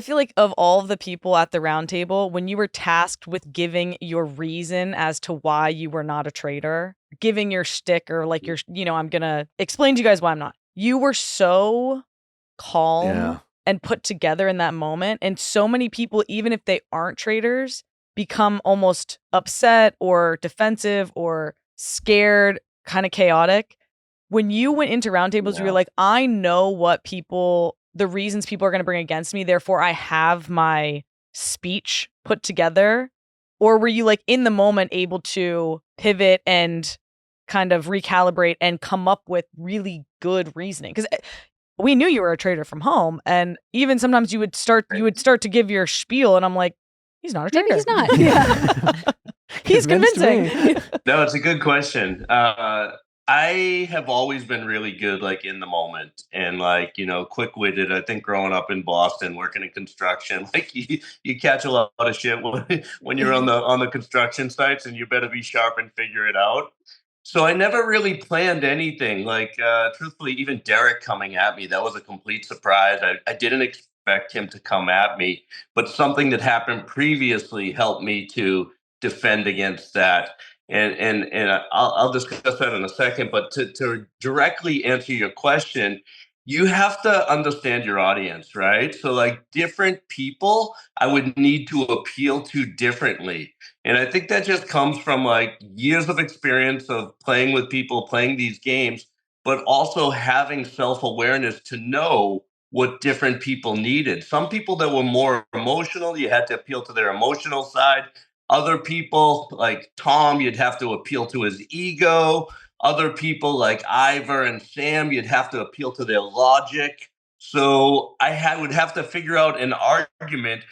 feel like of all of the people at the Roundtable, when you were tasked with giving your reason as to why you were not a traitor, giving your shtick or like I'm gonna explain to you guys why I'm not. You were so calm and put together in that moment, and so many people, even if they aren't traitors, become almost upset or defensive or scared, kind of chaotic. When you went into roundtables, you were like, I know the reasons people are going to bring against me. Therefore, I have my speech put together. Or were you like in the moment able to pivot and kind of recalibrate and come up with really good reasoning? Because we knew you were a traitor from home, and even sometimes you would start to give your spiel, and I'm like, he's not a traitor. Maybe he's not. Yeah. He's convincing. No, it's a good question. I have always been really good, like in the moment and like, quick witted. I think growing up in Boston, working in construction, like you catch a lot of shit when you're on the construction sites, and you better be sharp and figure it out. So I never really planned anything. Like, truthfully, even Derek coming at me, that was a complete surprise. I didn't expect him to come at me, but something that happened previously helped me to defend against that. And I'll discuss that in a second. But to directly answer your question, you have to understand your audience, right? So like different people, I would need to appeal to differently. And I think that just comes from like years of experience of playing with people, playing these games, but also having self-awareness to know what different people needed. Some people that were more emotional, you had to appeal to their emotional side. Other people like Tom, you'd have to appeal to his ego. Other people like Ivor and Sam, you'd have to appeal to their logic. So would have to figure out an argument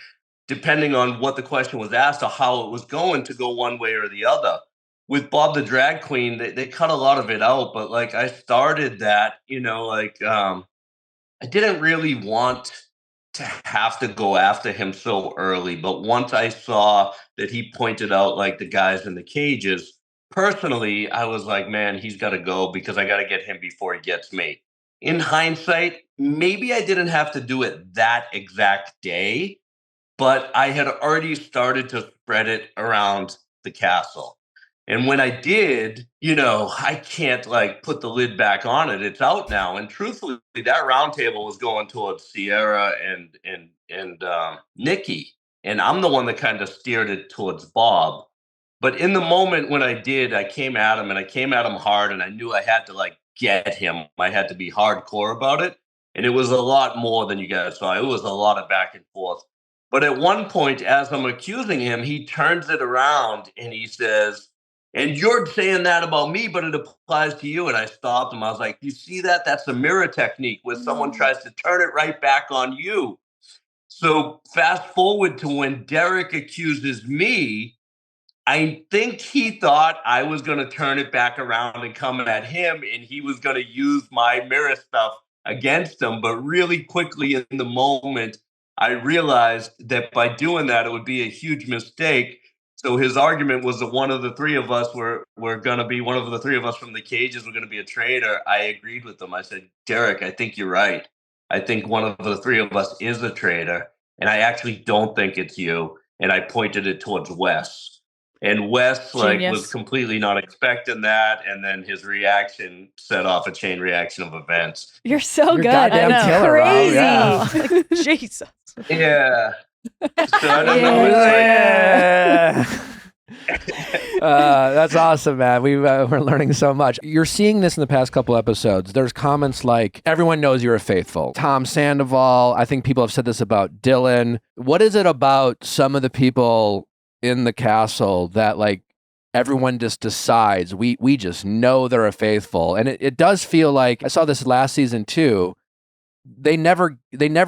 depending on what the question was asked or how it was going to go one way or the other. With Bob the Drag Queen, they cut a lot of it out, but like I started that, I didn't really want to have to go after him so early. But once I saw that he pointed out like the guys in the cages, personally, I was like, man, he's got to go because I got to get him before he gets me. In hindsight, maybe I didn't have to do it that exact day, but I had already started to spread it around the castle. And when I did, I can't like put the lid back on it. It's out now. And truthfully, that roundtable was going towards Sierra and Nikki, and I'm the one that kind of steered it towards Bob. But in the moment when I did, I came at him and I came at him hard, and I knew I had to like get him. I had to be hardcore about it, and it was a lot more than you guys saw. It was a lot of back and forth. But at one point, as I'm accusing him, he turns it around and he says, and you're saying that about me, but it applies to you. And I stopped him. I was like, you see that? That's the mirror technique where someone tries to turn it right back on you. So fast forward to when Derek accuses me, I think he thought I was going to turn it back around and come at him, and he was going to use my mirror stuff against him. But really quickly in the moment, I realized that by doing that, it would be a huge mistake. So his argument was that one of the three of us were going to be one of the three of us from the cages were going to be a traitor. I agreed with him. I said, Derek, I think you're right. I think one of the three of us is a traitor, and I actually don't think it's you. And I pointed it towards Wes. And Wes was completely not expecting that, and then his reaction set off a chain reaction of events. You're so good. Goddamn killer, crazy. Yeah. Like, Jesus. Yeah. So I don't know. That's awesome, man. We're learning so much. You're seeing this in the past couple episodes. There's comments like, everyone knows you're a faithful. Tom Sandoval, I think people have said this about Dylan. What is it about some of the people in the castle that like everyone just decides we just know they're a faithful? And it does feel like, I saw this last season too, they never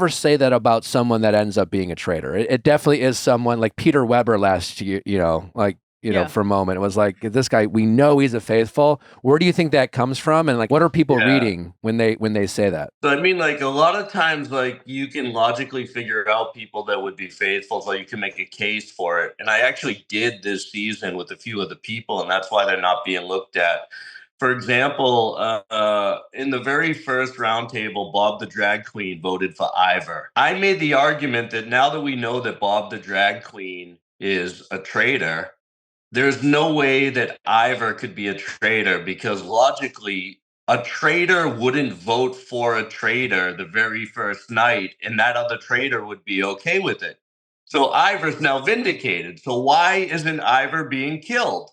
say that about someone that ends up being a traitor. It definitely is someone like Peter Weber last year, for a moment. It was like, this guy, we know he's a faithful. Where do you think that comes from? And like, what are people reading when they say that? So, I mean, like a lot of times, like you can logically figure out people that would be faithful, so you can make a case for it. And I actually did this season with a few of the people, and that's why they're not being looked at. For example, in the very first roundtable, Bob the Drag Queen voted for Ivor. I made the argument that now that we know that Bob the Drag Queen is a traitor, there's no way that Ivor could be a traitor because logically, a traitor wouldn't vote for a traitor the very first night, and that other traitor would be okay with it. So Ivor's now vindicated. So why isn't Ivor being killed?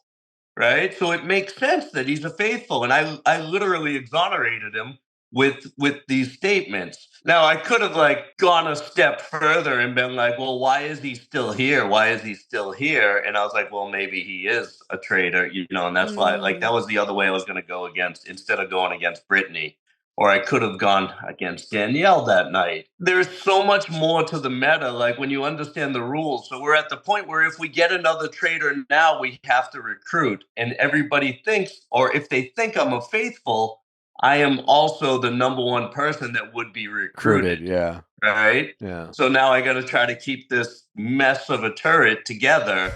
Right? So it makes sense that he's a faithful, and I literally exonerated him with these statements. Now I could have like gone a step further and been like, well, why is he still here? Why is he still here? And I was like, well, maybe he is a traitor, and that's why like that was the other way I was going to go against instead of going against Brittany. Or I could have gone against Danielle that night. There's so much more to the meta, like when you understand the rules. So we're at the point where if we get another traitor now, we have to recruit. And everybody thinks, or if they think I'm a faithful, I am also the number one person that would be recruited. Yeah. Right? Yeah. So now I got to try to keep this mess of a turret together,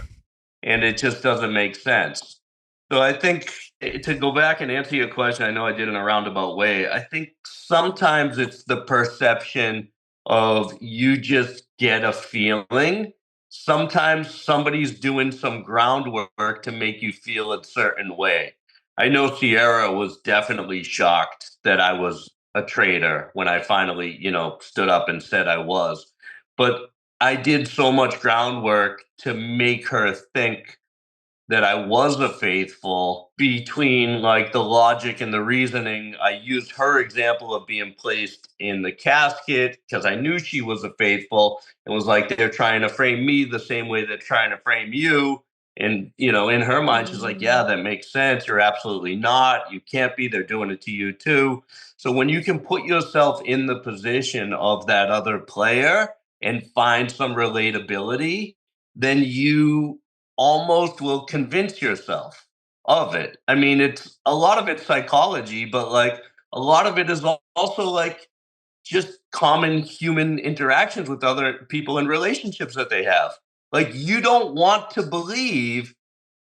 and it just doesn't make sense. So I think to go back and answer your question, I know I did in a roundabout way. I think sometimes it's the perception of you just get a feeling. Sometimes somebody's doing some groundwork to make you feel a certain way. I know Sierra was definitely shocked that I was a traitor when I finally, stood up and said I was. But I did so much groundwork to make her think that I was a faithful between like the logic and the reasoning. I used her example of being placed in the casket because I knew she was a faithful. It was like they're trying to frame me the same way they're trying to frame you. And, in her mind, she's like, yeah, that makes sense. You're absolutely not. You can't be. They're doing it to you too. So when you can put yourself in the position of that other player and find some relatability, then you almost will convince yourself of it. I mean, it's a lot of it's psychology, but like a lot of it is also like just common human interactions with other people and relationships that they have. Like you don't want to believe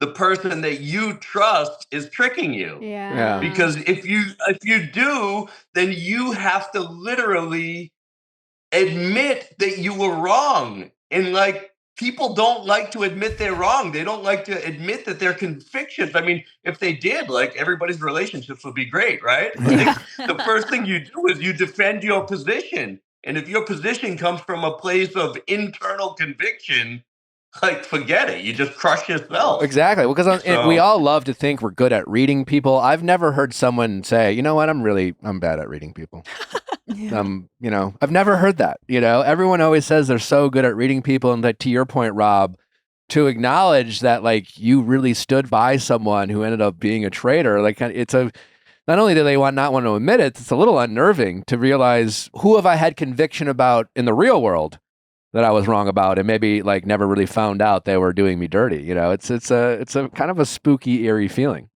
the person that you trust is tricking you. Yeah. Because if you do, then you have to literally admit that you were wrong. And like people don't like to admit they're wrong. They don't like to admit that their convictions. I mean, if they did, like everybody's relationships would be great, right? Like the first thing you do is you defend your position. And if your position comes from a place of internal conviction, like forget it. You just crush yourself. Exactly. Because we all love to think we're good at reading people. I've never heard someone say, you know what, I'm bad at reading people. I've never heard that. Everyone always says they're so good at reading people. And that, to your point, Rob, to acknowledge that like you really stood by someone who ended up being a traitor, like not only do they not want to admit it, it's a little unnerving to realize who have I had conviction about in the real world that I was wrong about, and maybe like never really found out they were doing me dirty. It's a kind of a spooky, eerie feeling.